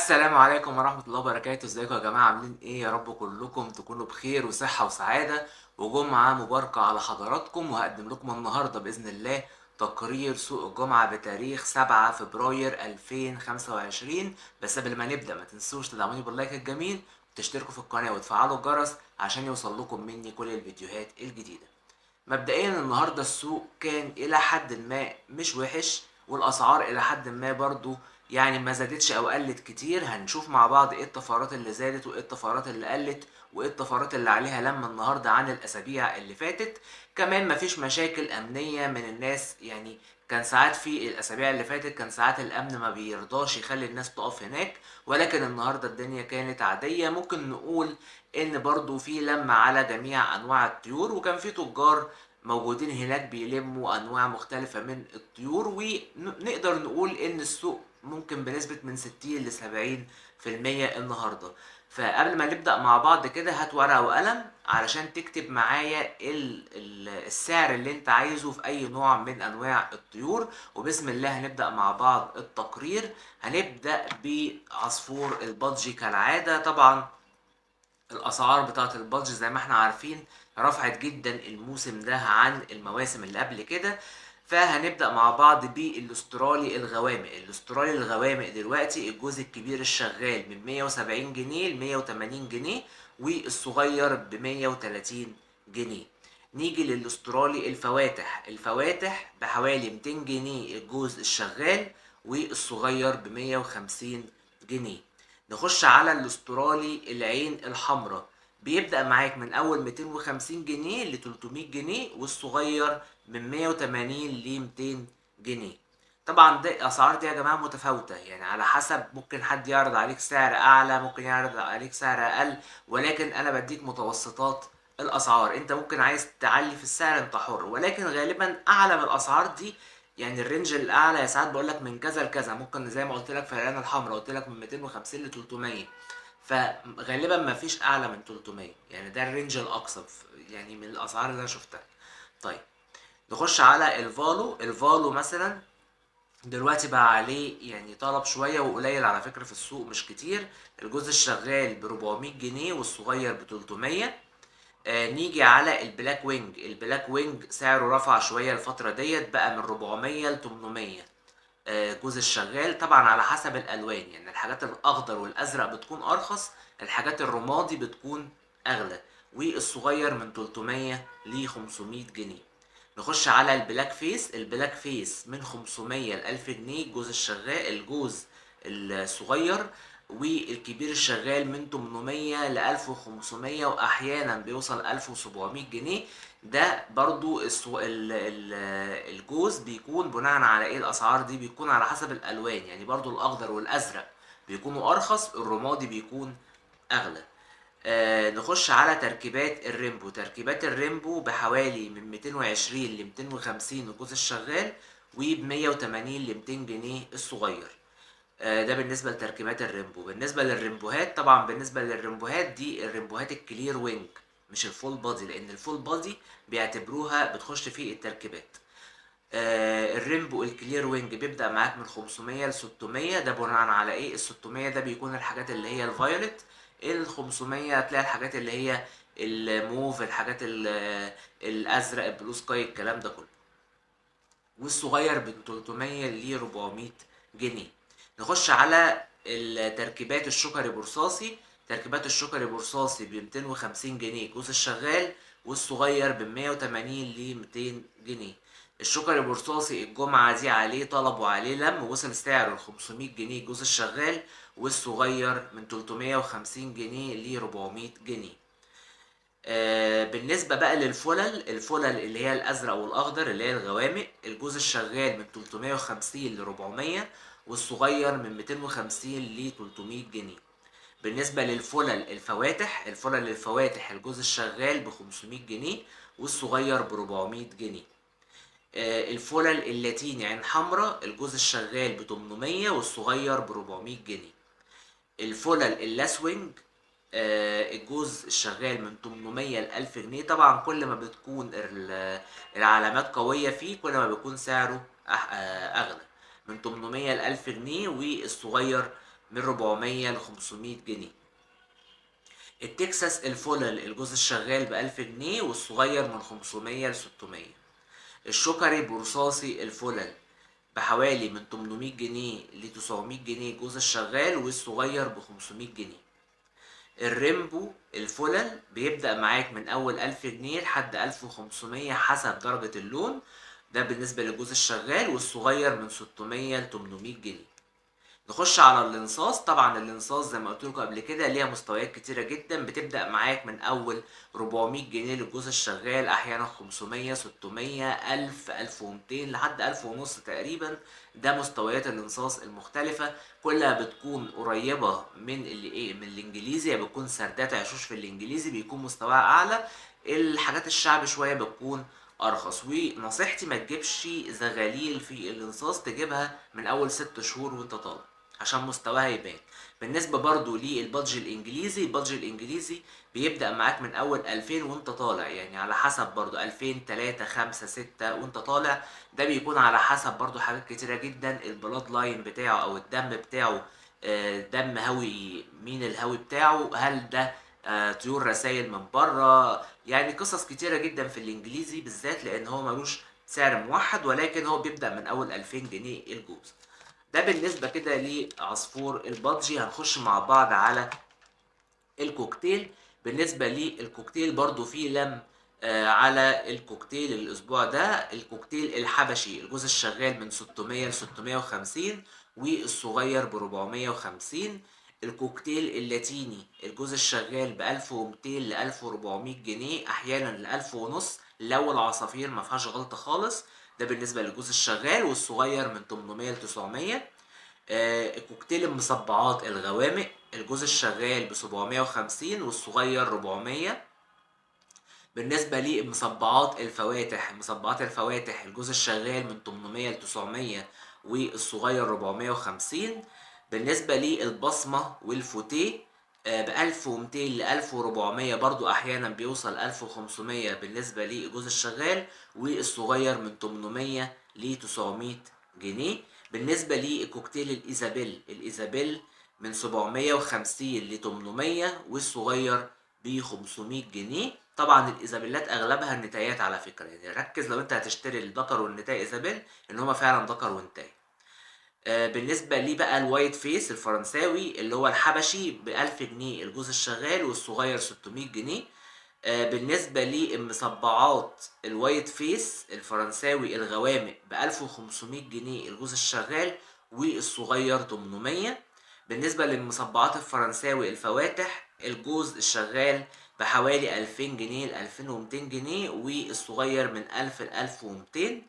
السلام عليكم ورحمة الله وبركاته. ازيكم يا جماعة؟ عاملين ايه؟ يا رب كلكم تكونوا بخير وصحة وسعادة وجمعة مباركة على حضراتكم. وهقدم لكم النهاردة بإذن الله تقرير سوق الجمعة بتاريخ 7 فبراير 2025. بس قبل ما نبدأ ما تنسوش تدعموني باللايك الجميل وتشتركوا في القناة وتفعلوا الجرس عشان يوصل لكم مني كل الفيديوهات الجديدة. مبدئيا النهارده السوق كان الى حد ما مش وحش، والاسعار الى حد ما برضو يعني ما زادتش او قلت كتير. هنشوف مع بعض ايه الطفرات اللي زادت وايه الطفرات اللي قلت وايه الطفرات اللي عليها لما النهارده عن الاسابيع اللي فاتت. كمان مفيش مشاكل امنية من الناس، يعني كان ساعات في الاسابيع اللي فاتت كان ساعات الامن ما بيرضاش يخلي الناس تقف هناك، ولكن النهارده الدنيا كانت عادية. ممكن نقول ان برضو في لمة على جميع انواع الطيور، وكان في تجار موجودين هناك بيلموا انواع مختلفة من الطيور، ونقدر نقول ان السوق ممكن بنسبة من 60 ل 70% النهاردة. فقبل ما نبدأ مع بعض كده هات ورقة وقلم علشان تكتب معايا السعر اللي انت عايزه في اي نوع من انواع الطيور. وبسم الله هنبدأ مع بعض التقرير. هنبدأ بعصفور البادجي كالعادة. طبعا الاسعار بتاعه البادج زي ما احنا عارفين رفعت جدا الموسم ده عن المواسم اللي قبل كده. فهنبدأ مع بعض بالاسترالي الغوامق. الاسترالي الغوامق دلوقتي الجوز الكبير الشغال من 170 جنيه ل 180 جنيه، والصغير ب 130 جنيه. نيجي للاسترالي الفواتح. الفواتح بحوالي 200 جنيه الجوز الشغال، والصغير ب 150 جنيه. نخش على الاسترالي العين الحمراء. بيبدأ معاك من أول 250 جنيه ل 300 جنيه، والصغير من 180 ل 200 جنيه. طبعا ده الأسعار دي يا جماعة متفاوتة، يعني على حسب، ممكن حد يعرض عليك سعر أعلى ممكن يعرض عليك سعر أقل، ولكن أنا بديك متوسطات الأسعار. أنت ممكن عايز تعلي في السعر أنت حر، ولكن غالبا أعلى من الأسعار دي. يعني الرينج الاعلى ساعات بقول لك من كذا لكذا، ممكن زي ما قلت لك في العين الحمراء قلت لك من 250 ل 300. فغالبا ما فيش اعلى من 300، يعني ده الرينج الاقصى يعني من الاسعار اللي انا شفتها. طيب نخش على الفالو. الفالو مثلا دلوقتي بقى عليه يعني طلب شويه وقليل على فكره في السوق مش كتير. الجزء الشغال ب 400 جنيه والصغير ب 300. نيجي على البلاك وينج. البلاك وينج سعره رفع شوية الفترة ديت، بقى من 400 ل 800. جوز الشغال طبعا على حسب الألوان، يعني الحاجات الأخضر والأزرق بتكون أرخص، الحاجات الرمادي بتكون أغلى. والصغير من 300 ل 500 جنيه. نخش على البلاك فيس. البلاك فيس من 500 ل 1000 جنيه الجوز الشغال، الجوز الصغير. والكبير الشغال من 800 ل 1500، واحيانا بيوصل 1700 جنيه. ده برضو الجوز بيكون بناء على ايه؟ الاسعار دي بيكون على حسب الالوان، يعني برضو الاخضر والازرق بيكونوا ارخص، الرمادي بيكون اغلى. نخش على تركيبات الريمبو. تركيبات الريمبو بحوالي من 220 ل 250 الجوز الشغال، وب 180 ل 200 جنيه الصغير. ده بالنسبة لتركيبات الريمبو. بالنسبة للريمبوهات، طبعا بالنسبة للريمبوهات دي الريمبوهات الكلير وينج مش الفول بادي، لأن الفول بادي بيعتبروها بتخش في التركيبات. الريمبو الكلير وينج بيبدأ معاك من 500 ل 600. ده بناء على ايه؟ ال 600 ده بيكون الحاجات اللي هي الفايولت، ال 500 هتلاقي الحاجات اللي هي الموف، الحاجات الازرق، البلو سكاي، الكلام ده كله. والصغير من 300 ل 400 جنيه. نخش على التركيبات الشكري برصاصي. تركيبات الشكري برصاصي ب 250 جنيه الجوز الشغال، والصغير ب 180 ل 200 جنيه. الشكري برصاصي الجمعة دي عليه طلب وعليه لم، وصل سعره ل 500 جنيه الجوز الشغال، والصغير من 350 جنيه ل 400 جنيه. بالنسبة بقى للفلل، الفلل اللي هي الأزرق والأخضر اللي هي الغوامق، الجوز الشغال من 350 ل 400، والصغير من 250 ل 300 جنيه. بالنسبة للفلل الفواتح، الفلل الفواتح الجوز الشغال ب 500 جنيه، والصغير ب 400 جنيه. الفلل اللاتيني عين حمراء الجوز الشغال ب 800 والصغير ب 400 جنيه. الفلل اللاسوينج الجوز الشغال من 800 ل 1000 جنيه. طبعا كل ما بتكون العلامات قوية فيه كل ما بيكون سعره أغلى. من 800 ل 1000 جنيه، والصغير من 400 ل 500 جنيه. التكساس الفلل الجوز الشغال ب1000 جنيه والصغير من 500 ل 600. الشكري برصاصي الفلل بحوالي من 800 جنيه ل 900 جنيه الجوز الشغال والصغير ب 500 جنيه. الريمبو الفلل بيبدأ معاك من أول 1000 جنيه لحد 1500 حسب درجة اللون، ده بالنسبة للجوز الشغال، والصغير من 600 ل 800 جنيه. نخش على الانصاص. طبعا الانصاص زي ما قلت لكم قبل كده ليها مستويات كتيره جدا، بتبدا معاك من اول 400 جنيه للجوز الشغال، احيانا 500 600 1000 1200 لحد 1000 ونص تقريبا. ده مستويات الانصاص المختلفه، كلها بتكون قريبه من اللي ايه من الانجليزي، يعني بتكون سردات عشوش في الانجليزي بيكون مستواها اعلى. الحاجات الشعب شويه بتكون ارخص. ونصيحتي ما تجيبش زغاليل في الانصاص، تجيبها من اول 6 شهور وانت طالع عشان مستواها يبان. بالنسبة برضو للبادج الانجليزي، البادج الانجليزي بيبدأ معاك من اول 2000 وانت طالع، يعني على حسب برضو 2000 3 5 6 وانت طالع. ده بيكون على حسب برضو حاجات كتيرة جدا، البلاد لاين بتاعه او الدم بتاعه، دم هوي، مين الهوي بتاعه، هل ده طيور رسائل من بره، يعني قصص كتيرة جدا في الانجليزي بالذات، لان هو ملوش سعر موحد، ولكن هو بيبدأ من اول 2000 جنيه الجوز. ده بالنسبة كده لعصفور البادجي. هنخش مع بعض على الكوكتيل. بالنسبة للكوكتيل برضو في لم على الكوكتيل الأسبوع ده. الكوكتيل الحبشي الجوز الشغال من 600 ل 650 والصغير ب 450. الكوكتيل اللاتيني الجوز الشغال ب 1200 ل 1400 جنيه، أحيانا ل 1000 ونص لو العصافير ما فيهاش غلطة خالص. ده بالنسبة للجوز الشغال، والصغير من 800 ل 900. كوكتيل المصبعات الغوامق الجوز الشغال ب 750 والصغير 400. بالنسبة لمصبعات الفواتح، مصبعات الفواتح الجوز الشغال من 800 ل 900 والصغير 450. بالنسبة للبصمة والفوتيه ب 1200 ل 1400، برضو أحيانا بيوصل 1500 بالنسبة للجوز الشغال، والصغير من 800 ل 900 جنيه. بالنسبة للكوكتيل الإيزابيل من 750 ل 800 والصغير ب 500 جنيه. طبعا الايزابيلات اغلبها النتايات على فكره، يعني ركز لو انت هتشتري الذكر والنتاي ايزابيل ان هما فعلا ذكر ونتاي. بالنسبه لي بقى الوايت فيس الفرنساوي اللي هو الحبشي ب 1000 جنيه الجوز الشغال والصغير 600 جنيه. بالنسبه للمصبعات الوايت فيس الفرنساوي الغوامق ب 1500 جنيه الجوز الشغال والصغير 800. بالنسبة للمصبعات الفرنساوي الفواتح الجوز الشغال بحوالي 2000 جنيه ل 2200 جنيه والصغير من 1000 ل 1200.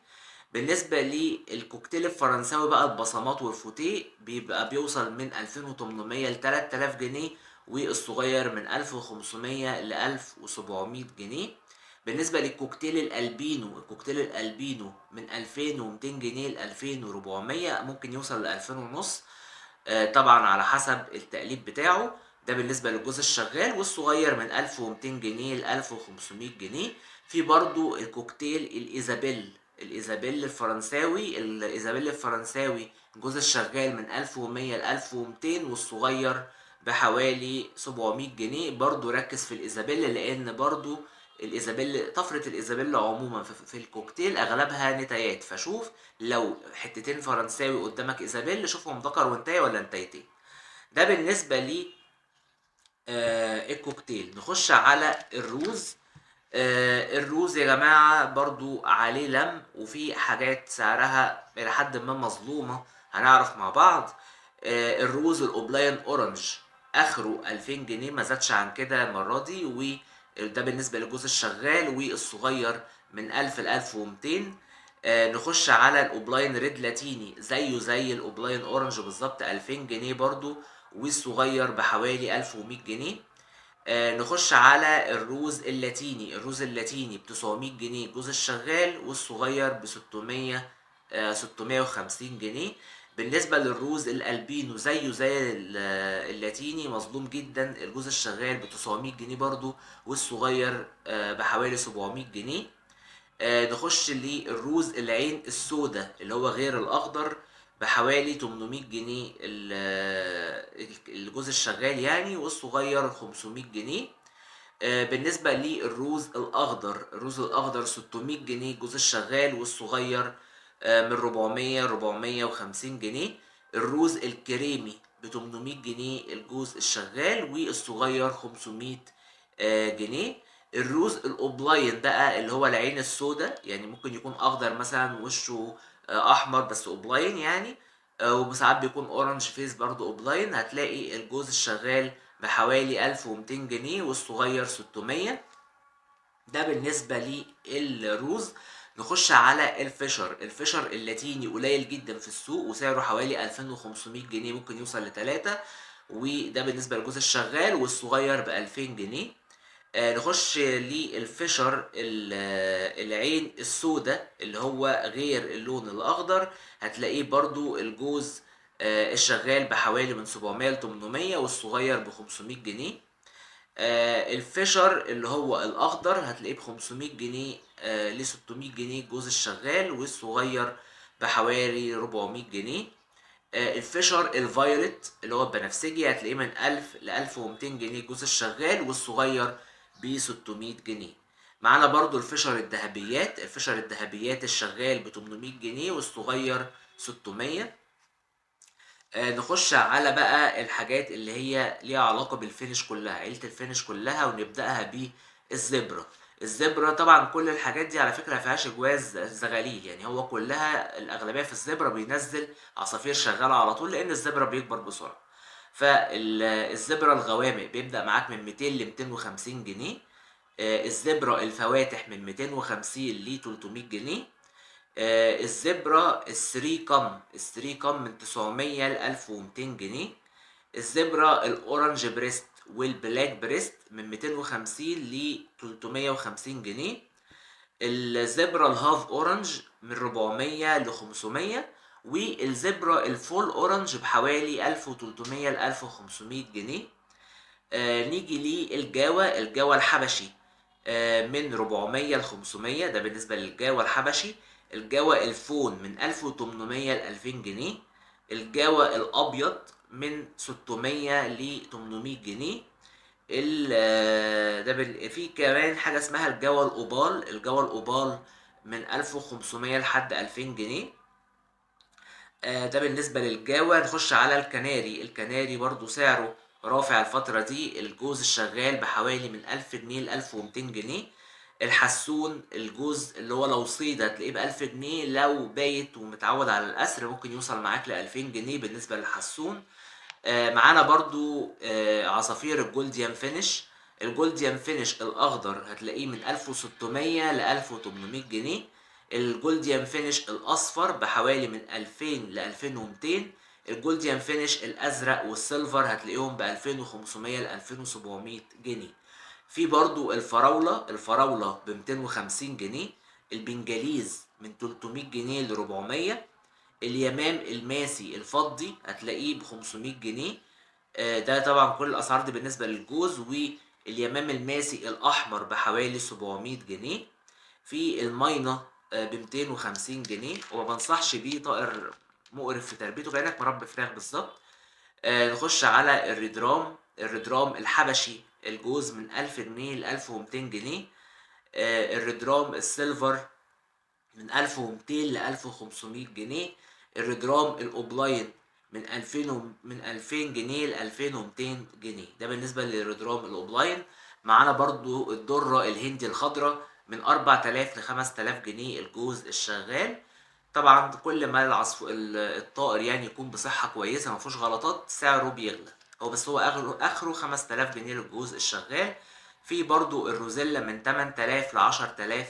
بالنسبة للكوكتيل الفرنساوي بقى البصمات والفوتيه بيبقى بيوصل من 2800 ل 3000 جنيه، والصغير من 1500 ل 1700 جنيه. بالنسبة للكوكتيل الألبينو، الكوكتيل الألبينو من 2200 جنيه ل 2400، ممكن يوصل ل 2000 ونص، طبعا على حسب التقليب بتاعه. ده بالنسبة للجوز الشغال، والصغير من 1200 جنيه ل 1500 جنيه. في برضو الكوكتيل الإيزابيل الفرنساوي الجوز الشغال من 1100 ل 1200 والصغير بحوالي 700 جنيه. برضو ركز في الإيزابيل لأن برضو طفرة الإيزابيل عموما في الكوكتيل أغلبها نتايات، فشوف لو حتتين فرنساوي قدامك إيزابيل شوفهم ذكر وانتاي ولا انتايتين. ده بالنسبة لي الكوكتيل. نخش على الروز. الروز يا جماعة برضو عليه لم، وفي حاجات سعرها إلى حد ما مظلومة هنعرف مع بعض. الروز الأوبلاين أورنج آخره 2000 جنيه، ما زادش عن كده المرة دي، وده بالنسبة للجوز الشغال، والصغير من 1000 ل 1200. نخش على الأوبلاين ريد لاتيني زيه زي الأوبلاين أورنج بالظبط 2000 جنيه برضو، والصغير بحوالي 1100 جنيه. نخش على الروز اللاتيني ب 900 جنيه الجوز الشغال، والصغير ب 600 650 جنيه. بالنسبة للروز الألبينو زيه زي اللاتيني مظلوم جدا، الجوز الشغال ب 900 جنيه برضو، والصغير بحوالي 700 جنيه. نخش للروز العين السوداء اللي هو غير الأخضر بحوالي 800 جنيه الجوز الشغال يعني، والصغير 500 جنيه. بالنسبة للروز الأخضر، الروز الأخضر 600 جنيه الجوز الشغال، والصغير من 450 جنيه. الروز الكريمي ب 800 جنيه الجوز الشغال، والصغير 500 جنيه. الروز الأوبلاين بقى اللي هو العين السوداء، يعني ممكن يكون أخضر مثلا وشه أحمر بس أوبلاين يعني، وساعات بيكون اورنج فيس برضو اوبلاين، هتلاقي الجوز الشغال بحوالي 1200 جنيه والصغير 600. ده بالنسبة للروز. نخش على الفشر. الفشر اللاتيني قليل جدا في السوق وسعره حوالي 2500 جنيه، ممكن يوصل لتلاتة، وده بالنسبة للجوز الشغال، والصغير ب 2000 جنيه. نخش للفشر العين السوداء اللي هو غير اللون الاخضر، هتلاقيه برضو الجوز الشغال بحوالي من 700 ل 800، والصغير ب 500 جنيه. الفشر اللي هو الاخضر هتلاقيه ب 500 جنيه ل 600 جنيه الجوز الشغال، والصغير بحوالي 400 جنيه. الفيشر الفايولت اللي هو البنفسجي هتلاقيه من 1000 ل 1200 جنيه الجوز الشغال، والصغير ب 600 جنيه. معانا برضو الفيشر الذهبيات. الفيشر الذهبيات الشغال ب 800 جنيه والصغير 600. نخش على بقى الحاجات اللي هي ليها علاقة بالفينش كلها، عيلة الفينش كلها، ونبدأها بالزبرة. الزبرة طبعا كل الحاجات دي على فكرة مفيهاش جواز زغاليل، يعني هو كلها الأغلبية في الزبرة بينزل عصافير شغالة على طول، لأن الزبرة بيكبر بسرعة. فالزبرة الغوامق بيبدأ معاك من 200 ل 250 جنيه. الزبرة الفواتح من 250 ل 300 جنيه. الزبرة الثري كم من 900 ل 1200 جنيه. الزبرة الأورنج بريست والبلاك بريست من 250 ل 350 جنيه. الزبرة الهاف أورنج من 400 ل 500. والزبرة الفول أورنج بحوالي 1300 ل 1500 جنيه. نيجي للجاوة. الجاوة الحبشي من 400 ل 500، ده بالنسبة للجاوة الحبشي. الجاوة الفون من 1800 ل 2000 جنيه. الجاوة الأبيض من 600 ل 800 جنيه. في كمان حاجة اسمها الجاوة الأوبال. الجاوة الأوبال من 1500 لحد 2000 جنيه. ده بالنسبة للجاوة. نخش على الكناري. الكناري برضو سعره رافع الفترة دي، الجوز الشغال بحوالي من 1000 جنيه ل 1200 جنيه. الحسون الجوز اللي هو لو صيد هتلاقيه ب 1000 جنيه، لو بايت ومتعود على الأسر ممكن يوصل معاك ل 2000 جنيه بالنسبة للحسون. معانا برضو عصافير الجولديان فينش. الجولديان فينش الأخضر هتلاقيه من 1600 ل 1800 جنيه. الجولديان فينش الأصفر بحوالي من 2000 ل 2200. الجولديان فينش الأزرق والسيلفر هتلاقيهم ب 2500 ل 2700 جنيه. في برضو الفراولة ب 250 جنيه. البنجاليز من 300 جنيه ل 400. اليمام الماسي الفضي هتلاقيه ب 500 جنيه. ده طبعا كل الاسعار دي بالنسبه للجوز. واليمام الماسي الاحمر بحوالي 700 جنيه. في الماينه ب 250 جنيه، وما بنصحش بيه، طائر مقرف في تربيته كانك مربي فراخ بالظبط. نخش على الريدرام. الريدرام الحبشي الجوز من 1000 جنيه ل 1200 جنيه. الريدرام السيلفر من 1200 ل 1500 جنيه. الريدرام الاوبلاين من 2000 جنيه ل 2200 جنيه. ده بالنسبه للريدرام الاوبلاين. معانا برضو الدره الهندي الخضراء من 4000 ل 5000 جنيه الجوز الشغال. طبعا كل ما الطائر يعني يكون بصحه كويسه ما فيهوش غلطات سعره بيغلى. هو اخره 5000 جنيه للجوز الشغال. في برضو الروزيلا من 8000 ل 10000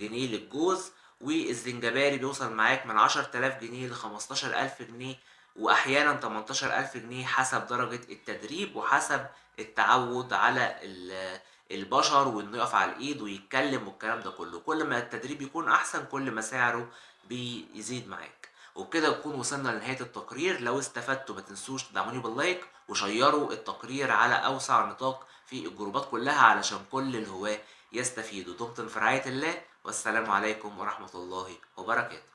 جنيه للجوز. والزنجباري بيوصل معاك من 10000 جنيه ل 15000 جنيه، واحيانا 18000 جنيه حسب درجة التدريب وحسب التعود على البشر، وانه يقف على الايد ويتكلم والكلام ده كله. كل ما التدريب يكون احسن كل ما سعره بيزيد معاك. وبكده نكون وصلنا لنهاية التقرير. لو استفدتوا ما تنسوش تدعموني باللايك وشيروا التقرير على اوسع نطاق في الجروبات كلها علشان كل الهواة يستفيدوا. دمتم في رعاية الله، والسلام عليكم ورحمة الله وبركاته.